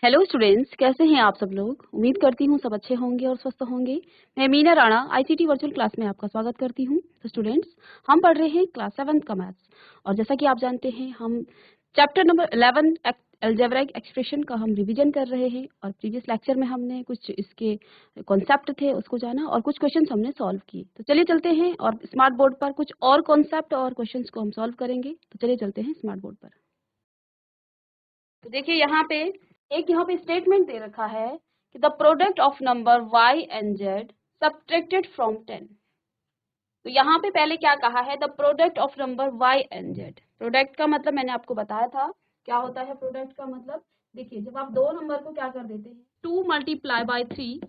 Hello students, कैसे हैं आप सब लोग। उम्मीद करती हूँ सब अच्छे होंगे और स्वस्थ होंगे। मैं Meena Rana ICT virtual class में आपका स्वागत करती हूँ। तो स्टूडेंट्स, हम पढ़ रहे हैं क्लास 7 का मैथ्स, और जैसा कि आप जानते हैं हम चैप्टर नंबर 11 अलजेब्राइक एक्सप्रेशन का हम रिवीजन कर रहे हैं। और प्रीवियस लेक्चर में हमने कुछ इसके कॉन्सेप्ट थे उसको जाना और कुछ क्वेश्चन हमने सॉल्व किए। तो चलिए चलते हैं और स्मार्ट बोर्ड पर कुछ और कॉन्सेप्ट और क्वेश्चन को हम सॉल्व करेंगे। तो चलिए चलते हैं स्मार्ट बोर्ड पर। तो देखिए यहाँ पे स्टेटमेंट दे रखा है कि the product of number y and z subtracted from 10। तो यहाँ पे पहले क्या कहा है, the product of number y and z। Product का मतलब मैंने आपको बताया था क्या होता है। प्रोडक्ट का मतलब देखिए, जब आप दो नंबर को क्या कर देते हैं, 2 multiply by 3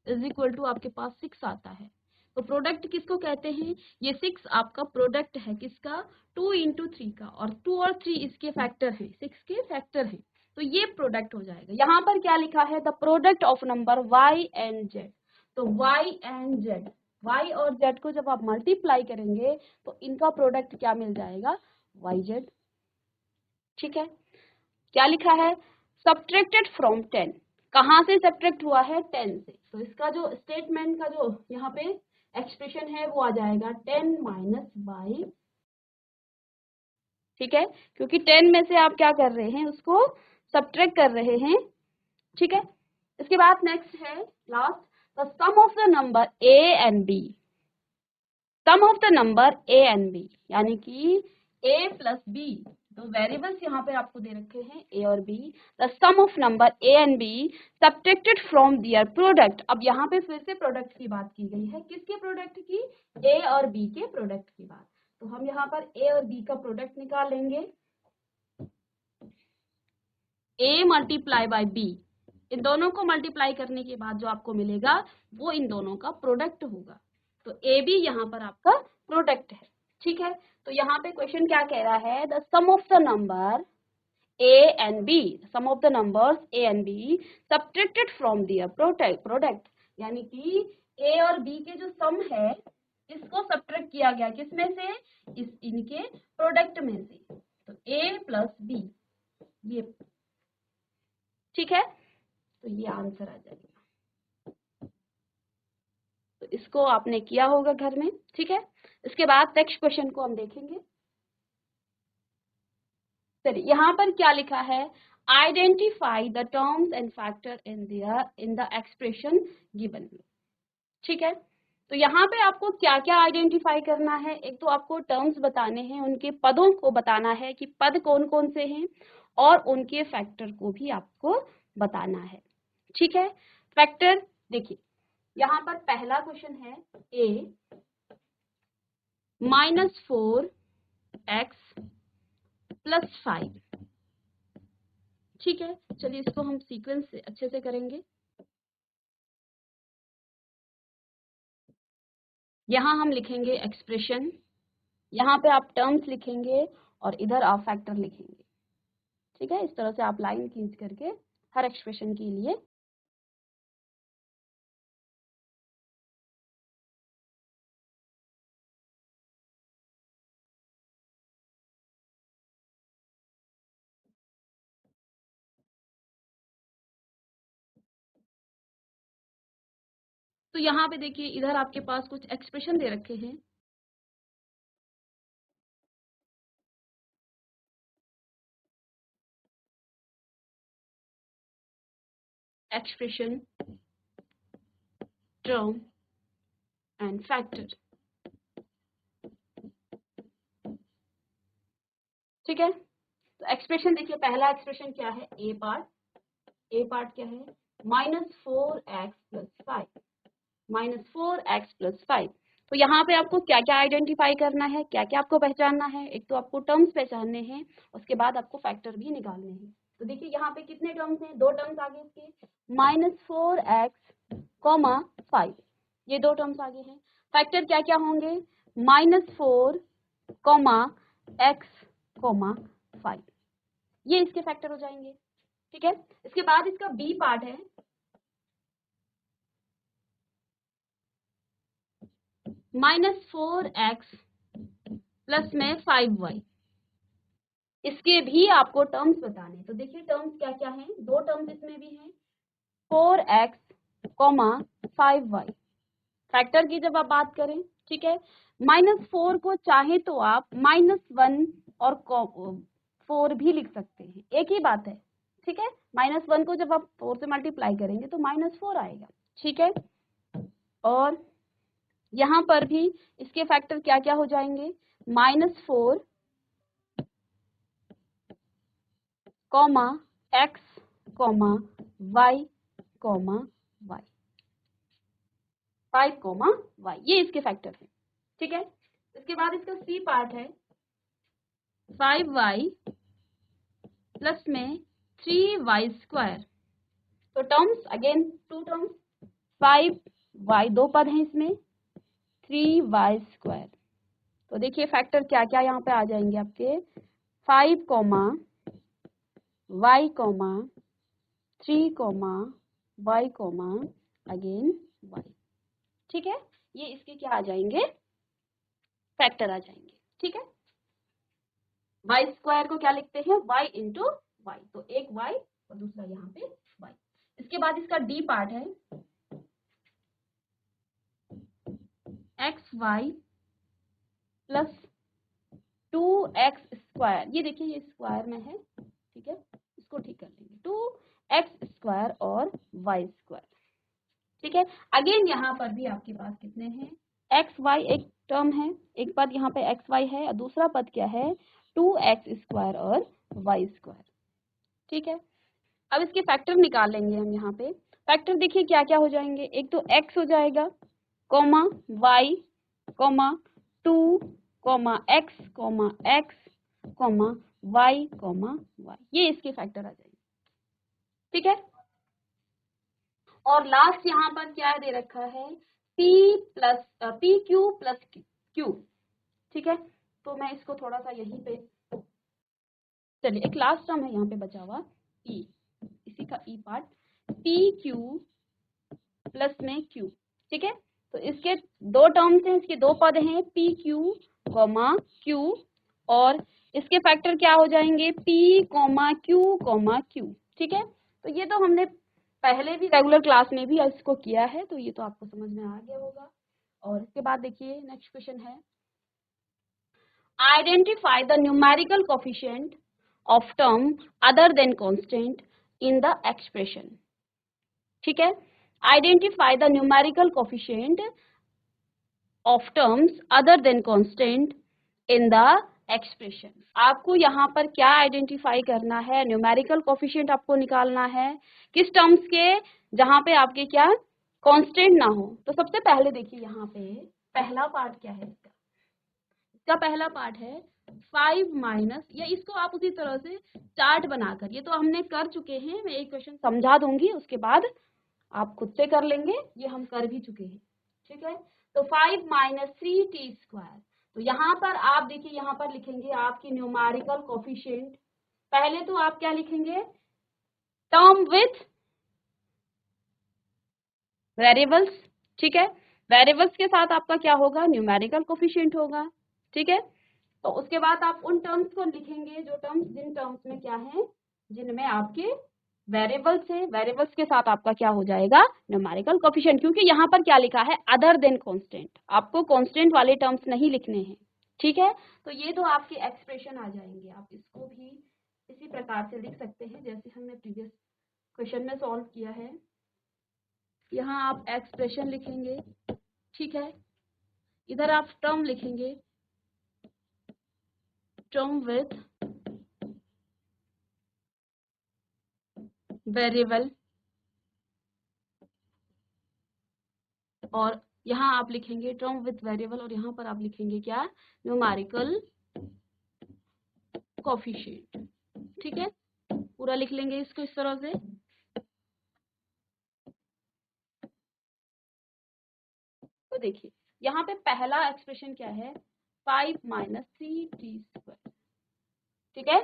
is equal to आपके पास 6 आता है। तो प्रोडक्ट किसको कहते हैं, ये 6 आपका प्रोडक्ट है किसका, 2 इंटू 3 का, और 2 और 3 इसके फैक्टर हैं, 6 के फैक्टर हैं। तो ये प्रोडक्ट हो जाएगा। यहाँ पर क्या लिखा है, the product of number y and z। तो y एंड z, y और z को जब आप मल्टीप्लाई करेंगे तो इनका प्रोडक्ट क्या मिल जाएगा, yz। ठीक है, क्या लिखा है, सब्ट्रैक्टेड फ्रॉम 10। कहाँ से सब्ट्रैक्ट हुआ है, 10 से। तो इसका जो स्टेटमेंट का जो यहाँ पे एक्सप्रेशन है वो आ जाएगा 10 माइनस बाई। ठीक है, क्योंकि 10 में से आप क्या कर रहे हैं, उसको सब्ट्रैक्ट कर रहे हैं। ठीक है, इसके बाद नेक्स्ट है last, the sum of the number a and b। Sum of the number a and b यानी कि a प्लस b, तो वेरिएबल्स यहाँ पे आपको दे रखे हैं a और b। The sum of number a and b subtracted from their product. अब यहाँ पे फिर से प्रोडक्ट की बात की गई है, किसके प्रोडक्ट की, a और b के प्रोडक्ट की बात। तो हम यहाँ पर a और b का प्रोडक्ट निकालेंगे, a मल्टीप्लाई बाई b। इन दोनों को मल्टीप्लाई करने के बाद जो आपको मिलेगा वो इन दोनों का प्रोडक्ट होगा। तो ए बी यहाँ पर आपका प्रोडक्ट है। ठीक है, तो यहाँ पे क्वेश्चन क्या कह रहा है, the sum of the number A and B, sum of the numbers A and B subtracted from their product. यानी कि ए और बी के जो सम है इसको सब्ट्रैक्ट किया गया किसमें से, इनके प्रोडक्ट में से। तो ए प्लस बी, ये ठीक है, तो ये आंसर आ जाएगा। तो इसको आपने किया होगा घर में। ठीक है, इसके बाद नेक्स्ट क्वेश्चन को हम देखेंगे। चलिए, यहाँ पर क्या लिखा है, identify the terms and factor in the expression given. ठीक है, तो यहाँ पे आपको क्या क्या आइडेंटिफाई करना है, एक तो आपको टर्म्स बताने हैं, उनके पदों को बताना है कि पद कौन कौन से हैं, और उनके फैक्टर को भी आपको बताना है। ठीक है, फैक्टर देखिए, यहाँ पर पहला क्वेश्चन है a -4x + 5। ठीक है, चलिए इसको हम सीक्वेंस से अच्छे से करेंगे। यहाँ हम लिखेंगे एक्सप्रेशन, यहाँ पे आप टर्म्स लिखेंगे और इधर आप फैक्टर लिखेंगे। ठीक है, इस तरह से आप लाइन खींच करके हर एक्सप्रेशन के लिए। तो यहाँ पे देखिए, इधर आपके पास कुछ एक्सप्रेशन दे रखे हैं। Expression, term and factor. ठीक है, तो एक्सप्रेशन देखिए, पहला एक्सप्रेशन क्या है, ए पार्ट। ए पार्ट क्या है, -4x + 5, -4x + 5। तो यहाँ पे आपको क्या क्या आइडेंटिफाई करना है, क्या क्या आपको पहचानना है, एक तो आपको टर्म्स पहचानने हैं, उसके बाद आपको फैक्टर भी निकालने हैं। तो देखिए यहाँ पे कितने टर्म्स हैं, दो टर्म्स आगे इसके, -4x, 5, ये दो टर्म्स आगे हैं। फैक्टर क्या क्या होंगे, -4, x, 5, ये इसके फैक्टर हो जाएंगे। ठीक है, इसके बाद इसका बी पार्ट है, -4x प्लस में 5y। इसके भी आपको टर्म्स बताने। तो देखिए टर्म्स क्या क्या हैं, दो टर्म्स इसमें भी हैं, 4x, 5y। फैक्टर की जब आप बात करें, ठीक है, -4 को चाहे तो आप -1 और 4 भी लिख सकते हैं, एक ही बात है, ठीक है। -1 को जब आप 4 से मल्टीप्लाई करेंगे तो -4 आएगा, ठीक है। और यहाँ पर भी इसके फैक्टर क्या क्या हो जाएंगे, -4, x, y, y, 5, y, ये इसके फैक्टर है, ठीक है। इसके बाद इसका सी पार्ट है 5y प्लस में 3y²। तो terms again to terms, 5y दो पद हैं इसमें, 3y²। तो देखिए फैक्टर क्या क्या यहाँ पे आ जाएंगे आपके, 5, y, 3, y, अगेन y, ठीक है। ये इसके क्या आ जाएंगे, फैक्टर आ जाएंगे, ठीक है। y² को क्या लिखते हैं, y इंटू वाई, तो एक y और दूसरा यहाँ पे y। इसके बाद इसका डी पार्ट है xy प्लस 2x²। ये देखिए ये स्क्वायर में है, ठीक है, इसको ठीक कर लेंगे, 2x² और y², ठीक है। अगेन यहाँ पर भी आपके पास कितने हैं, xy एक टर्म है, एक पद यहाँ पे xy है और दूसरा पद क्या है, 2x² और y², ठीक है। अब इसके फैक्टर निकाल लेंगे हम यहाँ पे। फैक्टर देखिए क्या क्या हो जाएंगे, एक तो x हो जाएगा, comma y, comma 2, comma x, y, y, ये इसके फैक्टर आ जाएंगे, ठीक है। और लास्ट यहाँ पर क्या दे रखा है, PQ प्लस Q, ठीक है। तो मैं इसको थोड़ा सा यहीं पे, चलिए एक लास्ट टर्म है यहाँ पे बचा हुआ E, इसी का E पार्ट, PQ प्लस में Q, ठीक है। तो इसके दो टर्म्स हैं, इसके दो पद हैं, PQ, Q, और इसके फैक्टर क्या हो जाएंगे, P, Q, ठीक है। तो ये तो हमने पहले भी रेगुलर क्लास में भी इसको किया है, तो ये तो आपको समझ में आ गया होगा। और इसके बाद देखिए नेक्स्ट क्वेश्चन है, identify the numerical coefficient of term other than constant in the expression, ठीक है। Identify the numerical coefficient of terms other than constant in the expression. आपको यहाँ पर क्या आइडेंटिफाई करना है, न्यूमेरिकल कोफिशिएंट आपको निकालना है किस टर्म्स के, जहां पे आपके क्या कांस्टेंट ना हो। तो सबसे पहले देखिए यहाँ पे पहला पार्ट क्या है, इसका पहला पार्ट है 5 माइनस, या इसको आप उसी तरह से चार्ट बनाकर, ये तो हमने कर चुके हैं, मैं एक क्वेश्चन समझा दूंगी उसके बाद आप खुद से कर लेंगे, ये हम कर भी चुके हैं, ठीक है। तो 5 माइनस 3t²। तो यहाँ पर आप देखिए, यहाँ पर लिखेंगे आपकी न्यूमेरिकल कोफिशिएंट, पहले तो आप क्या लिखेंगे, टर्म विथ वेरिएबल्स, ठीक है। वेरिएबल्स के साथ आपका क्या होगा, न्यूमेरिकल कोफिशिएंट होगा, ठीक है। तो उसके बाद आप उन टर्म्स को लिखेंगे जो टर्म्स, जिन टर्म्स में क्या है, जिनमें आपके वेरिएबल्स है, वेरिएबल्स के साथ आपका क्या हो जाएगा, न्यूमेरिकल कोफिशिएंट, क्योंकि यहाँ पर क्या लिखा है, अदर देन कांस्टेंट, आपको कांस्टेंट वाले टर्म्स नहीं लिखने हैं, ठीक है। तो ये तो आपके एक्सप्रेशन आ जाएंगे, आप इसको भी इसी प्रकार से लिख सकते हैं जैसे हमने प्रीवियस क्वेश्चन में सॉल्व किया है। यहाँ आप एक्सप्रेशन लिखेंगे, ठीक है, इधर आप टर्म लिखेंगे, टर्म विथ वेरिएबल, और यहाँ आप लिखेंगे टर्म विथ वेरिएबल, और यहाँ पर आप लिखेंगे क्या, न्यूमेरिकल कोफिशिएंट, ठीक है। पूरा लिख लेंगे इसको इस तरह से। तो देखिए यहाँ पे पहला एक्सप्रेशन क्या है, 5 माइनस 3t², ठीक है।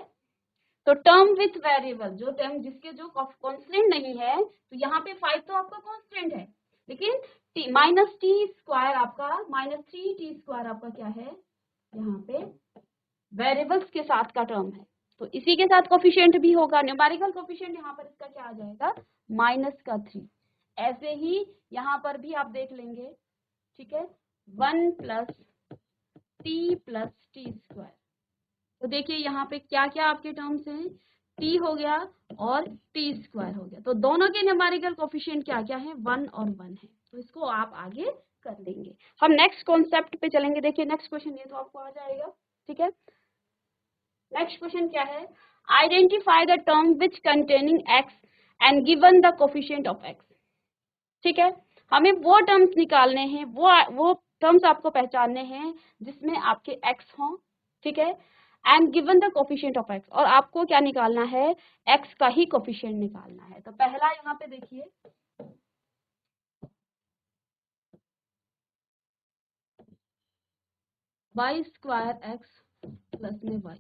तो टर्म विथ वेरिएबल, जो टर्म जिसके जो कांस्टेंट नहीं है, तो यहाँ पे 5 तो आपका कांस्टेंट है, लेकिन -t² आपका, -3t² आपका क्या है, यहाँ पे वेरिएबल्स के साथ का टर्म है। तो इसी के साथ कोफिशिएंट भी होगा, न्यूमेरिकल कोफिशिएंट यहाँ पर इसका क्या आ जाएगा, -3। ऐसे ही यहाँ पर भी आप देख लेंगे, ठीक है, 1 + t + t²। तो देखिए यहाँ पे क्या क्या आपके टर्म्स हैं, t हो गया और t² हो गया। तो दोनों के न्यूमेरिकल कोफिशिएंट क्या क्या है, 1 और 1 है। तो इसको आप आगे कर देंगे। हम नेक्स्ट कॉन्सेप्ट पे चलेंगे। देखिए नेक्स्ट क्वेश्चन ये तो आपको आ जाएगा, ठीक है। नेक्स्ट क्वेश्चन क्या है, identify the term which containing x and given the coefficient of x। ठीक है, हमें वो टर्म्स निकालने हैं, वो टर्म्स आपको पहचानने हैं जिसमें आपके x हों, ठीक है, and given the coefficient of x। और आपको क्या निकालना है, x का ही कोफिशिएंट निकालना है। तो पहला यहाँ पे देखिए, y² x प्लस में y।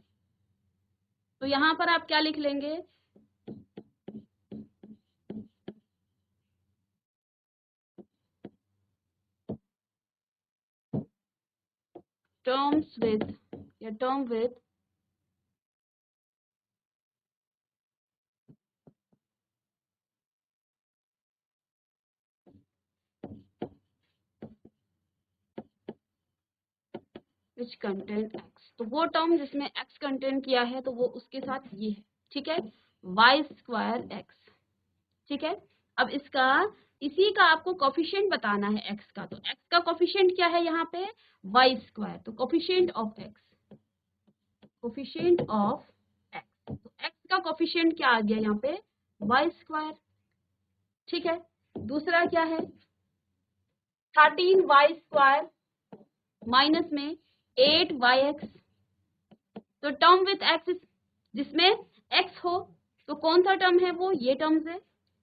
तो यहाँ पर आप क्या लिख लेंगे, term with which contain x। तो वो टर्म जिसमें x कंटेन किया है तो वो उसके साथ ये है, ठीक है, y² x। ठीक है, अब इसका इसी का आपको कोफिशिएंट बताना है x का। तो x का कोफिशिएंट क्या है यहाँ पे, y²। तो कोफिशिएंट ऑफ x, तो x का कोफिशिएंट क्या आ गया यहाँ पे, y²। ठीक है, दूसरा क्या है, 13y² माइनस में 8yx। तो टर्म विथ x जिसमें x हो, तो कौन सा टर्म है वो, ये टर्म्स है।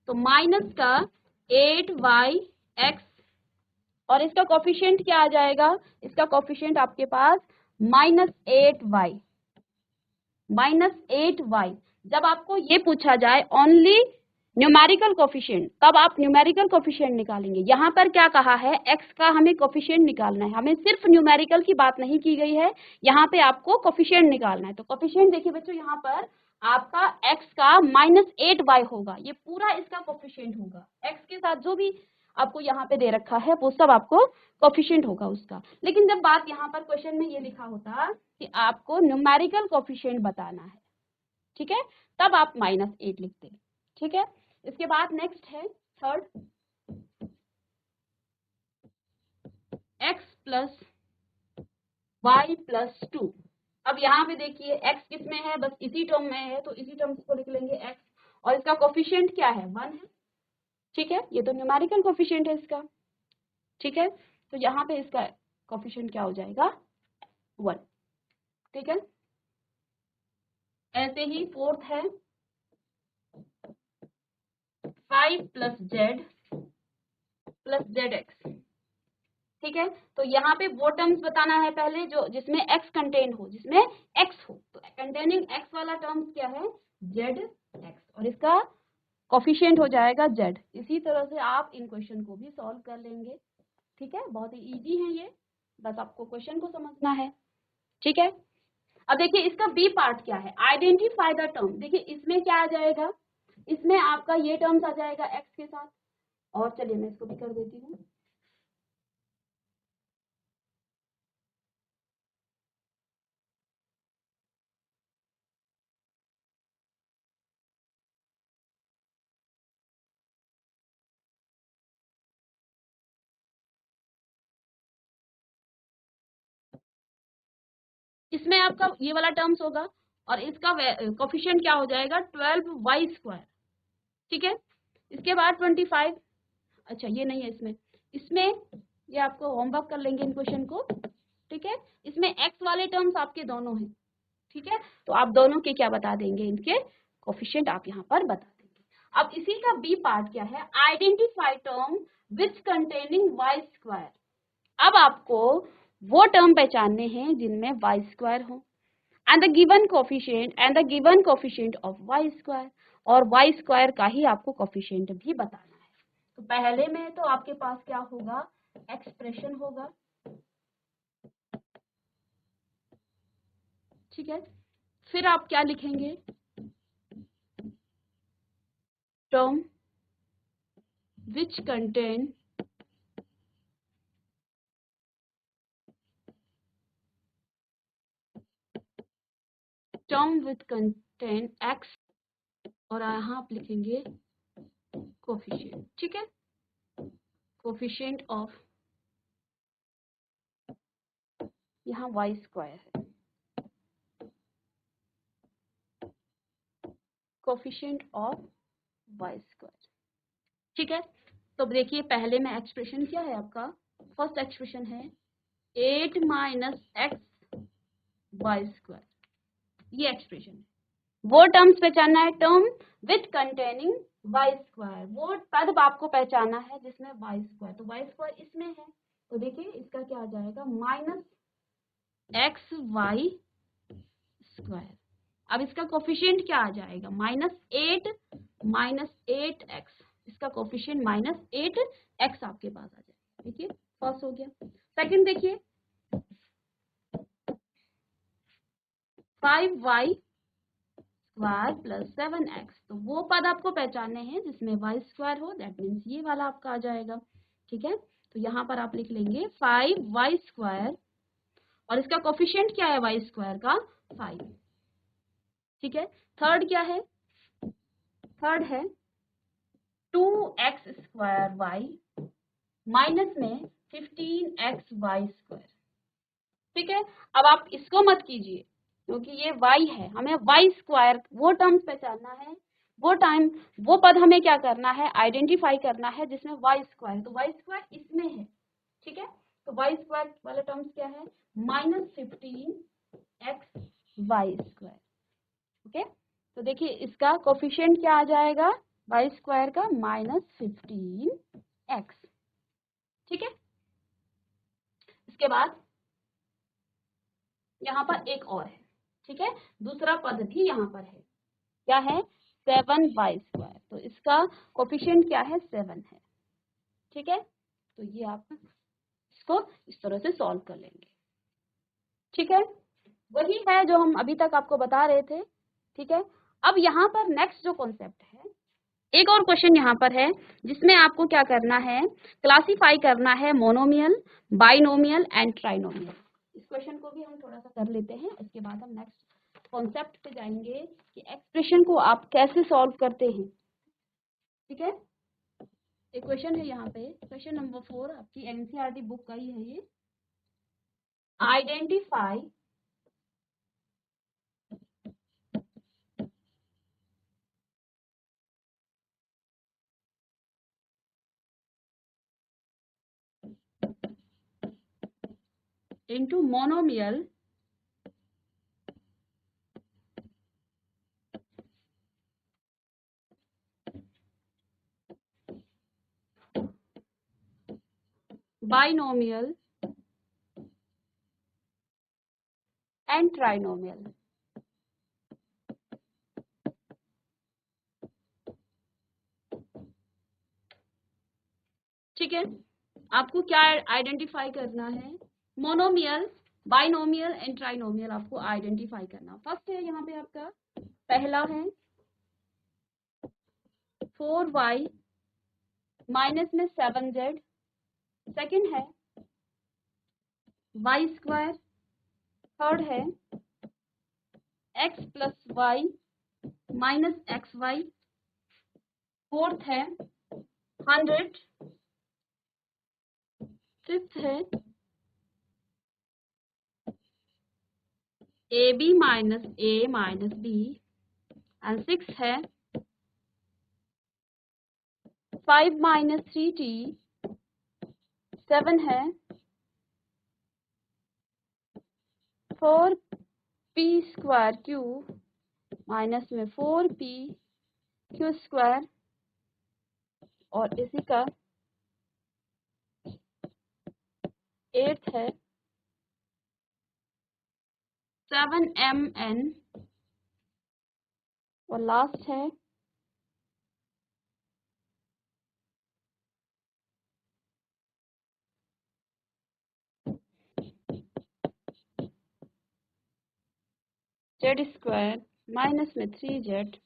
तो माइनस का 8yx और इसका कोफिशिएंट क्या आ जाएगा, इसका कोफिशिएंट आपके पास -8y। जब आपको ये पूछा जाए ओनली न्यूमेरिकल कोफिशिएंट, तब आप न्यूमेरिकल कोफिशिएंट निकालेंगे। यहाँ पर क्या कहा है, x का हमें कोफिशिएंट निकालना है, हमें सिर्फ न्यूमेरिकल की बात नहीं की गई है, यहाँ पे आपको कोफिशिएंट निकालना है। तो कोफिशिएंट देखिए बच्चों, यहाँ पर आपका x का -8y होगा, ये पूरा इसका कोफिशिएंट होगा। x के साथ जो भी आपको यहाँ पे दे रखा है वो सब आपको कोफिशिएंट होगा उसका। लेकिन जब बात यहाँ पर क्वेश्चन में ये लिखा होता कि आपको न्यूमेरिकल कोफिशिएंट बताना है, ठीक है, तब आप -8 लिखते, ठीक है। इसके बाद नेक्स्ट है थर्ड, x + y + 2। अब यहाँ पे देखिए x किस में है, बस इसी टर्म में है, तो इसी टर्म को लिख लेंगे x, और इसका कोफिशिएंट क्या है, 1 है, ठीक है। ये तो न्यूमेरिकल कोफिशिएंट है इसका, ठीक है। तो यहाँ पे इसका कोफिशिएंट क्या हो जाएगा, 1, ठीक है। ऐसे ही फोर्थ है 5 + z + zx। ठीक है, तो यहाँ पे वो टर्म्स बताना है पहले जो जिसमें x कंटेन हो, जिसमें x हो। तो कंटेनिंग x वाला टर्म्स क्या है, zx, और इसका कोफिशिएंट हो जाएगा z। इसी तरह से आप इन क्वेश्चन को भी सॉल्व कर लेंगे, ठीक है। बहुत ही इजी है ये, बस आपको क्वेश्चन को समझना है, ठीक है। अब देखिए इसका बी पार्ट क्या है, आइडेंटिफाई द टर्म। देखिए इसमें क्या आ जाएगा, इसमें आपका ये टर्म्स आ जाएगा x के साथ। और चलिए मैं इसको भी कर देती हूँ, इसमें आपका ये वाला टर्म्स होगा और इसका कोफिशिएंट क्या हो जाएगा, 12y², ठीक है। इसके बाद 25, अच्छा ये नहीं है इसमें, इसमें ये आपको होमवर्क कर लेंगे इन क्वेश्चन को, ठीक है। इसमें x वाले टर्म्स आपके दोनों हैं, ठीक है, तो आप दोनों के क्या बता देंगे, इनके कोफिशिएंट आप यहाँ पर बता देंगे। अब इसी का बी पार्ट क्या है, identify term which containing y²। अब आपको वो टर्म पहचानने हैं जिनमें y² हो, and the given coefficient of y², और y² का ही आपको कोफिशिएंट भी बताना है। तो पहले में तो आपके पास क्या होगा, एक्सप्रेशन होगा, ठीक है। फिर आप क्या लिखेंगे, टर्म विच कंटेन x, और यहाँ आप लिखेंगे कोफिशिएंट, ठीक है, कोफिशिएंट ऑफ, यहाँ y स्क्वायर है, कोफिशिएंट ऑफ y स्क्वायर, ठीक है। तो देखिए पहले में एक्सप्रेशन क्या है आपका, फर्स्ट एक्सप्रेशन है 8 माइनस एक्स वाई स्क्वायर, ये एक्सप्रेशन है। वो टर्म्स पहचानना है, term with containing Y square, वो पद आपको पहचाना है जिसमें वाई स्क्वायर, तो वाई स्क्वायर इसमें है, तो देखिए इसका क्या आ जाएगा, माइनस एक्स वाई स्क्वायर। अब इसका कोफिशिएंट क्या आ जाएगा, माइनस एट एक्स, इसका कोफिशिएंट -8x आपके पास आ जाएगा, देखिए फर्स्ट हो गया। सेकंड देखिए 5y स्क्वायर प्लस 7x, तो वो पद आपको पहचानने हैं जिसमें y स्क्वायर हो, दैट मीन्स ये वाला आपका आ जाएगा, ठीक है। तो यहाँ पर आप लिख लेंगे 5y स्क्वायर, और इसका कोफिशिएंट क्या है y स्क्वायर का, 5, ठीक है। थर्ड क्या है, थर्ड है 2x स्क्वायर y माइनस में 15x वाई स्क्वायर, ठीक है। अब आप इसको मत कीजिए क्योंकि ये y है, हमें y स्क्वायर वो टर्म्स पहचानना है, वो पद हमें क्या करना है, आइडेंटिफाई करना है जिसमें y स्क्वायर, तो y स्क्वायर इसमें है, ठीक है। तो y स्क्वायर वाला टर्म्स क्या है, -15x वाई स्क्वायर, ओके। तो देखिए इसका कोफिशिएंट क्या आ जाएगा, y स्क्वायर का -15x, ठीक है। इसके बाद यहाँ पर एक और है, ठीक है, दूसरा पद भी यहाँ पर है, क्या है, 7y स्क्वायर, तो इसका कोफिशिएंट क्या है, 7 है, ठीक है। तो ये आप इसको इस तरह से सॉल्व कर लेंगे, ठीक है। वही है जो हम अभी तक आपको बता रहे थे, ठीक है। अब यहाँ पर नेक्स्ट जो कॉन्सेप्ट है, एक और क्वेश्चन यहाँ पर है जिसमें आपको क्या करना है, क्लासिफाई करना है मोनोमियल, बाइनोमियल एंड ट्राइनोमियल। इस क्वेश्चन को भी हम थोड़ा सा कर लेते हैं, इसके बाद हम नेक्स्ट कॉन्सेप्ट पे जाएंगे कि एक्सप्रेशन को आप कैसे सॉल्व करते हैं, ठीक है। एक क्वेश्चन है यहाँ पे, क्वेश्चन नंबर 4 आपकी एनसीईआरटी बुक का ही है ये, identify into monomial binomial and trinomial, ठीक है। आपको क्या आइडेंटिफाई करना है, मोनोमियल, बाइनोमियल एंड ट्राइनोमियल आपको आइडेंटिफाई करना। फर्स्ट है यहाँ पे आपका, पहला है 4y माइनस में 7z, सेकंड है y स्क्वायर, थर्ड है x plus Y minus X Y, fourth है 100, फिफ्थ है ab minus a minus b, and six है 5 माइनस 3t, 7 है 4p स्क्वायर क्यू माइनस में 4p क्यू स्क्वायर, और इसी का एट्थ है 7mn, और लास्ट है जेड स्क्वायर माइनस में 3z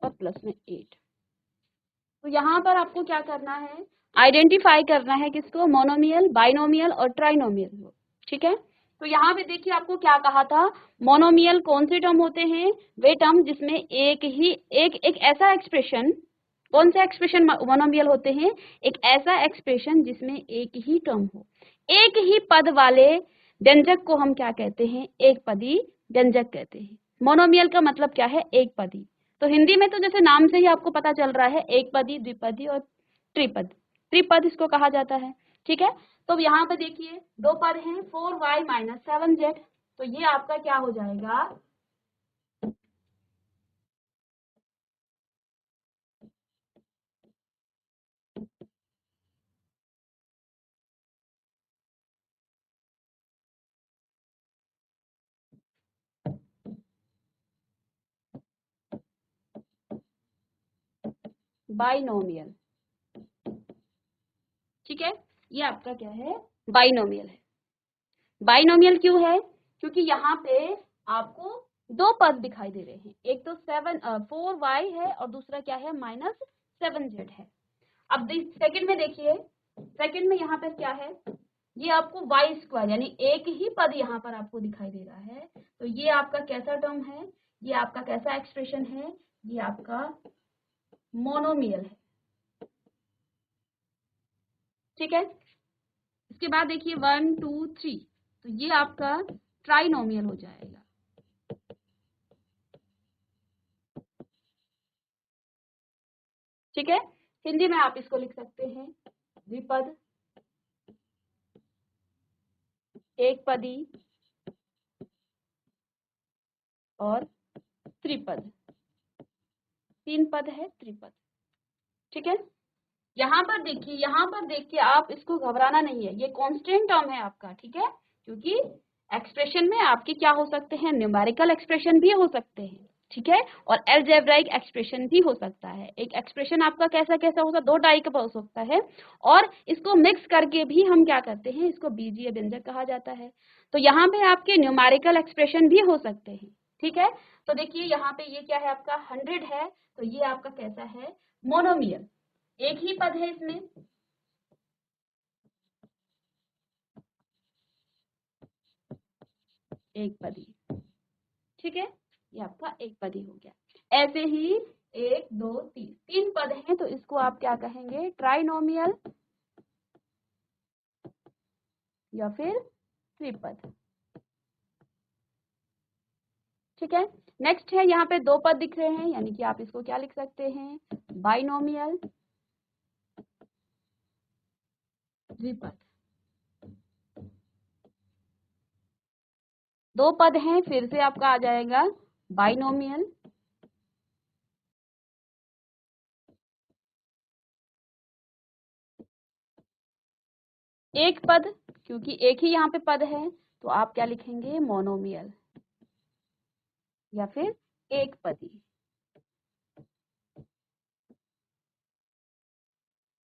और प्लस में 8। तो यहाँ पर आपको क्या करना है, आइडेंटिफाई करना है किसको, मोनोमियल, बाइनोमियल और ट्राइनोमियल। ठीक है, तो यहाँ पे देखिए आपको क्या कहा था, मोनोमियल कौन से टर्म होते हैं, वे टर्म जिसमें एक ऐसा एक्सप्रेशन, कौन सा एक्सप्रेशन मोनोमियल होते हैं, एक ऐसा एक्सप्रेशन जिसमें एक ही टर्म हो, एक ही पद वाले व्यंजक को हम क्या कहते हैं, एक पदी व्यंजक कहते हैं। मोनोमियल का मतलब क्या है, एक पदी। तो हिंदी में तो जैसे नाम से ही आपको पता चल रहा है, एक पदी, द्विपदी और त्रिपद, त्रिपद इसको कहा जाता है। ठीक है, तो यहाँ पे देखिए दो पद हैं, 4y माइनस 7z, तो ये आपका क्या हो जाएगा, बाइनोमियल। ठीक है, ये आपका क्या है, बाइनोमियल है। बाइनोमियल क्यों है, क्योंकि यहाँ पे आपको दो पद दिखाई दे रहे हैं, एक तो 4y है और दूसरा क्या है, माइनस 7z है। अब सेकंड में देखिए, सेकंड में यहाँ पर क्या है, ये आपको वाई स्क्वायर यानी एक ही पद यहाँ पर आपको दिखाई दे रहा है। तो ये आपका कैसा टर्म है, ये आपका कैसा एक्सप्रेशन है, ये आपका मोनोमियल है। ठीक है, इसके बाद देखिए 1 2 3, तो ये आपका ट्राइनोमियल हो जाएगा। ठीक है, हिंदी में आप इसको लिख सकते हैं द्विपद, एक पदी और त्रिपद, तीन पद है त्रिपद। ठीक है, यहाँ पर देखिए, यहाँ पर देखिए आप इसको घबराना नहीं है, ये कांस्टेंट टर्म है आपका। ठीक है, क्योंकि एक्सप्रेशन में आपके क्या हो सकते हैं, न्यूमेरिकल एक्सप्रेशन भी हो सकते हैं। ठीक है, और अलजेब्राइक एक्सप्रेशन भी हो सकता है। एक एक्सप्रेशन आपका कैसा कैसा हो सकता है, दो टाइप का हो सकता है, और इसको मिक्स करके भी हम क्या करते हैं, इसको बीजीय व्यंजक कहा जाता है। तो यहाँ पे आपके न्यूमेरिकल एक्सप्रेशन भी हो सकते हैं। ठीक है, तो देखिए यहाँ पे ये क्या है आपका 100 है, तो ये आपका कैसा है, मोनोमियल, एक ही पद है इसमें, एक पदी। ठीक है, ये आपका एक पदी हो गया। ऐसे ही 1 2 3, तीन पद हैं, तो इसको आप क्या कहेंगे, ट्राइनोमियल या फिर त्रिपद। ठीक है, नेक्स्ट है, यहाँ पे दो पद दिख रहे हैं, यानी कि आप इसको क्या लिख सकते हैं, बाइनोमियल, द्विपद। दो पद हैं, फिर से आपका आ जाएगा बाइनोमियल, एक पद, क्योंकि एक ही यहाँ पे पद है, तो आप क्या लिखेंगे, मोनोमियल या फिर एक पदी।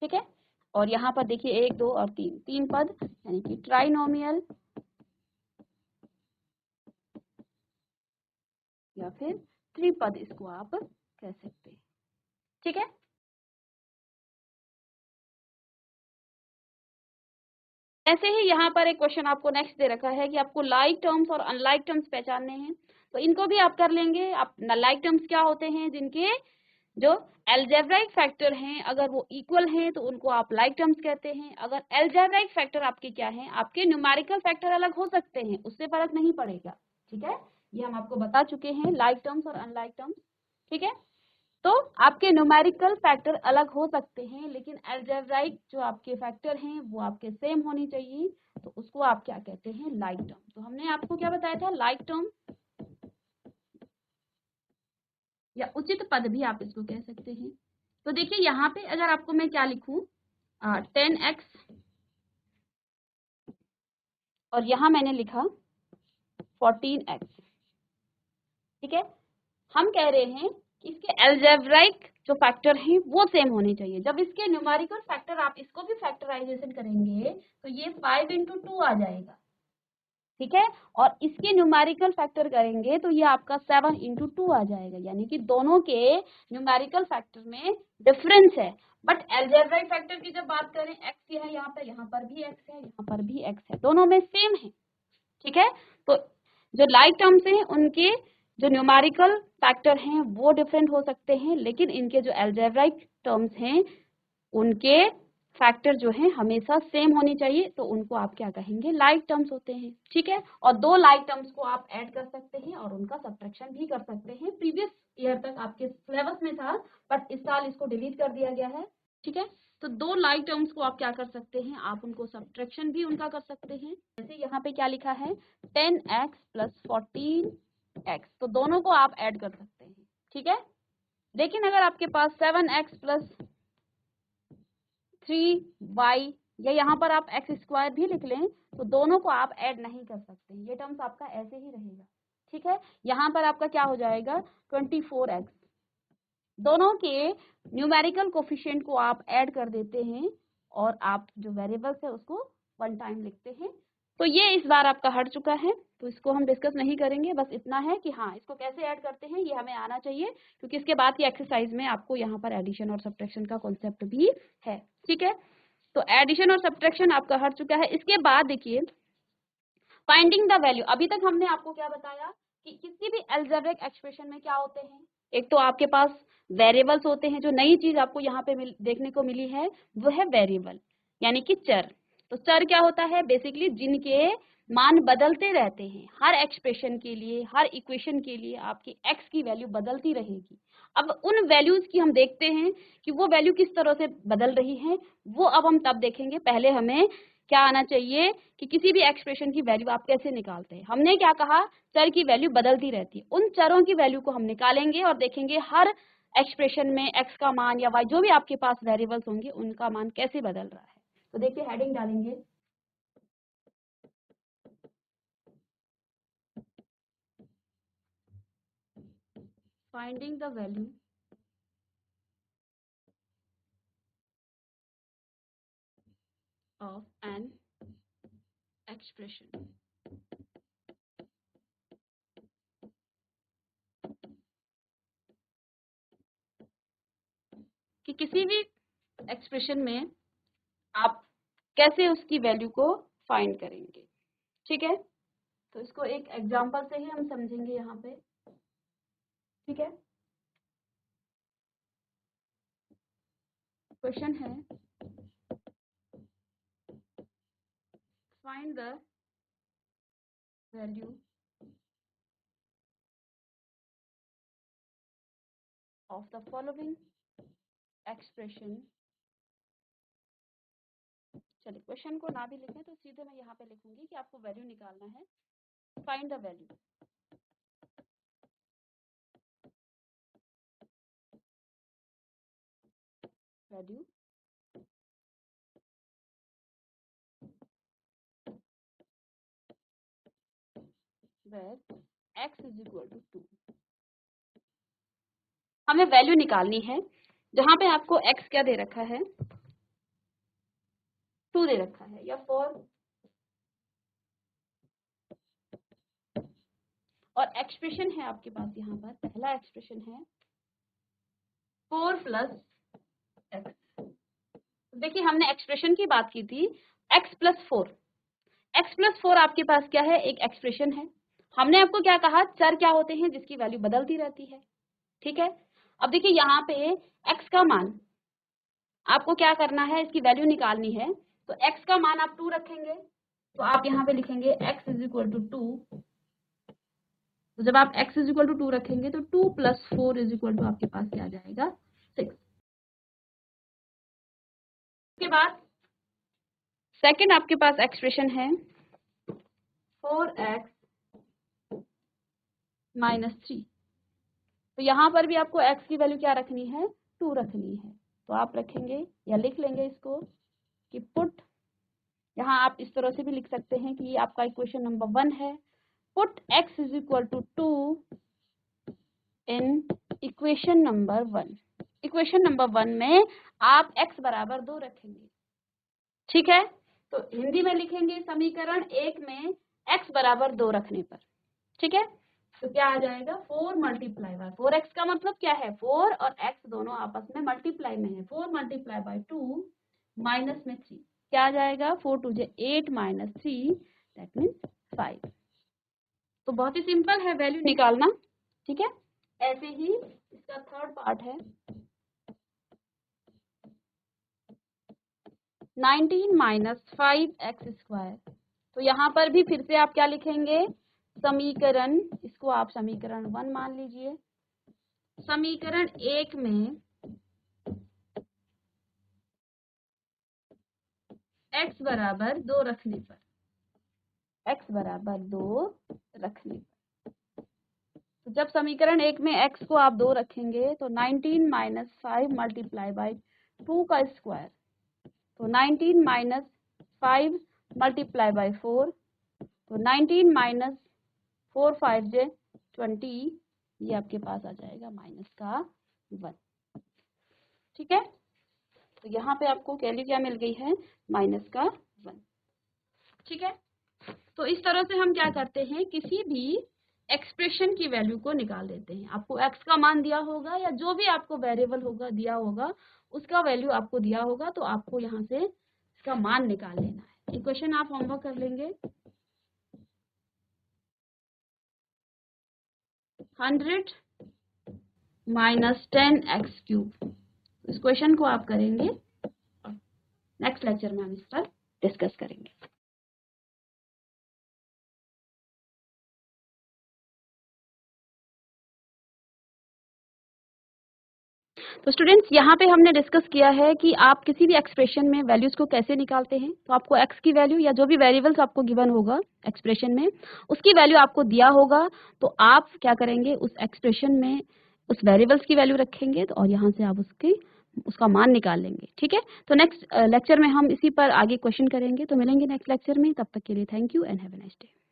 ठीक है, और यहाँ पर देखिए 1 2 और 3, तीन पद, यानी कि ट्राइनोमियल या फिर त्रिपद, इसको आप कह सकते हैं। ठीक है, ऐसे ही यहाँ पर एक क्वेश्चन आपको नेक्स्ट दे रखा है कि आपको लाइक टर्म्स और अनलाइक टर्म्स पहचानने हैं, तो इनको भी आप कर लेंगे। आप लाइक टर्म्स क्या होते हैं, जिनके जो अलजेब्राइक फैक्टर हैं अगर वो इक्वल हैं तो उनको आप लाइक टर्म्स कहते हैं। अगर अलजेब्राइक फैक्टर आपके क्या हैं, आपके न्यूमेरिकल फैक्टर अलग हो सकते हैं, उससे फर्क नहीं पड़ेगा। ठीक है, ये हम आपको बता चुके हैं, लाइक टर्म्स और अनलाइक टर्म्स। ठीक है, तो आपके न्यूमेरिकल फैक्टर अलग हो सकते हैं, लेकिन अलजेब्राइक जो आपके फैक्टर हैं वो आपके सेम होनी चाहिए, तो उसको आप क्या कहते हैं, लाइक टर्म। तो हमने आपको क्या बताया था, लाइक टर्म या उचित पद भी आप इसको कह सकते हैं। तो देखिए यहाँ पे अगर आपको मैं क्या लिखूं, 10x, और यहाँ मैंने लिखा 14x। ठीक है, हम कह रहे हैं कि इसके अलजेब्राइक जो फैक्टर हैं वो सेम होने चाहिए। जब इसके न्यूमेरिकल फैक्टर आप इसको भी फैक्टराइजेशन करेंगे तो ये 5 × 2 आ जाएगा। ठीक है। और इसके न्यूमेरिकल फैक्टर करेंगे तो ये आपका 7 इंटू 2 आ जाएगा, यानी कि दोनों के न्यूमेरिकल फैक्टर में डिफरेंस है। बट अलजेब्राइक फैक्टर की जब बात करें, एक्स है यहाँ पर भी एक्स है, यहाँ पर भी एक्स है, दोनों में सेम है। ठीक है, तो जो लाइक टर्म्स हैं उनके जो न्यूमेरिकल फैक्टर हैं वो डिफरेंट हो सकते हैं, लेकिन इनके जो अलजेब्राइक टर्म्स हैं उनके फैक्टर जो है हमेशा सेम होनी चाहिए, तो उनको आप क्या कहेंगे, लाइक टर्म्स होते हैं। ठीक है, और दो लाइक टर्म्स को आप ऐड कर सकते हैं और उनका सब्ट्रैक्शन भी कर सकते हैं। प्रीवियस ईयर तक आपके सिलेबस में था, बट इस साल इसको डिलीट कर दिया गया है। ठीक है, तो दो लाइक टर्म्स को आप क्या कर सकते हैं, आप उनको सब्ट्रैक्शन भी उनका कर सकते हैं। जैसे यहाँ पे क्या लिखा है, 10x प्लस 14x, तो दोनों को आप ऐड कर सकते हैं। ठीक है, लेकिन अगर आपके पास 7x प्लस 3y या यहाँ पर आप एक्स स्क्वायर भी लिख लें, तो दोनों को आप ऐड नहीं कर सकते, ये टर्म्स आपका ऐसे ही रहेगा। ठीक है, यहाँ पर आपका क्या हो जाएगा, 24x, दोनों के न्यूमेरिकल कोफिशिएंट को आप ऐड कर देते हैं और आप जो वेरिएबल्स है उसको वन टाइम लिखते हैं। तो ये इस बार आपका हट चुका है, तो इसको हम डिस्कस नहीं करेंगे। बस इतना है कि हाँ, इसको कैसे ऐड करते हैं ये हमें आना चाहिए, क्योंकि इसके बाद की एक्सरसाइज में आपको यहाँ पर एडिशन और सब्ट्रैक्शन का कॉन्सेप्ट भी है। ठीक है, तो एडिशन और सब्ट्रैक्शन आपका हट चुका है। इसके बाद देखिए फाइंडिंग द वैल्यू। अभी तक हमने आपको क्या बताया कि किसी भी अलजेब्रिक एक्सप्रेशन में क्या होते हैं, एक तो आपके पास वेरिएबल्स होते हैं, जो नई चीज आपको यहाँ पे देखने को मिली है वो है वेरिएबल, यानी कि चर। तो चर क्या होता है, बेसिकली जिनके मान बदलते रहते हैं, हर एक्सप्रेशन के लिए, हर इक्वेशन के लिए आपकी एक्स की वैल्यू बदलती रहेगी। अब उन वैल्यूज की हम देखते हैं कि वो वैल्यू किस तरह से बदल रही है, वो अब हम तब देखेंगे। पहले हमें क्या आना चाहिए कि किसी भी एक्सप्रेशन की वैल्यू आप कैसे निकालते हैं। हमने क्या कहा, चर की वैल्यू बदलती रहती है, उन चरों की वैल्यू को हम निकालेंगे और देखेंगे हर एक्सप्रेशन में एक्स का मान या वाई जो भी आपके पास वेरिएबल्स होंगे उनका मान कैसे बदल रहा है। तो देखिए हेडिंग डालेंगे, finding the value of an expression. कि किसी भी एक्सप्रेशन में आप कैसे उसकी वैल्यू को फाइंड करेंगे। ठीक है, तो इसको एक एग्जांपल से ही हम समझेंगे यहाँ पे। ठीक है, क्वेश्चन है, find the value of the following expression. चलिए क्वेश्चन को ना भी लिखें तो सीधे मैं यहाँ पे लिखूंगी कि आपको वैल्यू निकालना है। Find the value value where x is equal to 2। हमें वैल्यू निकालनी है जहां पे आपको x क्या दे रखा है, 2 दे रखा है, या 4, और एक्सप्रेशन है आपके पास यहाँ पर, पहला एक्सप्रेशन है 4 प्लस एक्स। देखिए हमने एक्सप्रेशन की बात की थी, x प्लस 4, x प्लस 4 आपके पास क्या है, एक एक्सप्रेशन है। हमने आपको क्या कहा, चर क्या होते हैं जिसकी वैल्यू बदलती रहती है। ठीक है, अब देखिए यहाँ पे x का मान आपको क्या करना है, इसकी वैल्यू निकालनी है। तो x का मान आप 2 रखेंगे, तो आप यहाँ पे लिखेंगे x इज इक्वल टू 2। तो जब आप x इज इक्वल टू 2 रखेंगे तो 2 प्लस 4 इज इक्वल टू आपके पास क्या आ जाएगा, 6। उसके बाद सेकंड आपके पास एक्सप्रेशन है 4x माइनस 3। तो यहाँ पर भी आपको x की वैल्यू क्या रखनी है, 2 रखनी है। तो आप रखेंगे या लिख लेंगे इसको कि पुट, यहाँ आप इस तरह से भी लिख सकते हैं कि ये आपका इक्वेशन नंबर 1 है। Put x is equal to 2 in equation number 1। Equation number 1 में आप x बराबर 2 रखेंगे। ठीक है, तो हिंदी में लिखेंगे समीकरण 1 में x बराबर 2 रखने पर, ठीक है। तो क्या आ जाएगा 4 मल्टीप्लाई बाय 4x का मतलब क्या है 4 और x दोनों आपस में मल्टीप्लाई में है। 4 मल्टीप्लाई बाय 2 माइनस में 3 क्या आ जाएगा 4 2 जे 8 माइनस 3 दैट मीन्स 5। तो बहुत ही सिंपल है वैल्यू निकालना, ठीक है। ऐसे ही इसका थर्ड पार्ट है 19 माइनस 5x स्क्वायर। तो यहाँ पर भी फिर से आप क्या लिखेंगे समीकरण, इसको आप समीकरण 1 मान लीजिए। समीकरण 1 में x बराबर 2 रखने पर, x बराबर 2 रखने पर, तो जब समीकरण 1 में x को आप 2 रखेंगे तो 19 माइनस 5 मल्टीप्लाई बाई 2 का स्क्वायर, तो 19 माइनस 5 मल्टीप्लाई बाई 4, तो 19 माइनस 4 5 जे 20, ये आपके पास आ जाएगा माइनस का 1, ठीक है। तो यहाँ पे आपको वैल्यू क्या मिल गई है माइनस का 1, ठीक है। तो इस तरह से हम क्या करते हैं किसी भी एक्सप्रेशन की वैल्यू को निकाल देते हैं। आपको x का मान दिया होगा या जो भी आपको वेरिएबल होगा दिया होगा उसका वैल्यू आपको दिया होगा, तो आपको यहाँ से इसका मान निकाल लेना है। इक्वेशन आप होमवर्क कर लेंगे। 100 माइनस 10x क्यूब, इस क्वेश्चन को आप करेंगे और नेक्स्ट लेक्चर में हम इस पर डिस्कस करेंगे। तो स्टूडेंट्स यहाँ पे हमने डिस्कस किया है कि आप किसी भी एक्सप्रेशन में वैल्यूज को कैसे निकालते हैं। तो आपको x की वैल्यू या जो भी वेरिएबल्स आपको गिवन होगा एक्सप्रेशन में उसकी वैल्यू आपको दिया होगा, तो आप क्या करेंगे उस एक्सप्रेशन में उस वेरिएबल्स की वैल्यू रखेंगे तो और यहाँ से आप उसका मान निकाल लेंगे, ठीक है। तो नेक्स्ट लेक्चर में हम इसी पर आगे क्वेश्चन करेंगे। तो मिलेंगे नेक्स्ट लेक्चर में, तब तक के लिए thank you and have a nice day.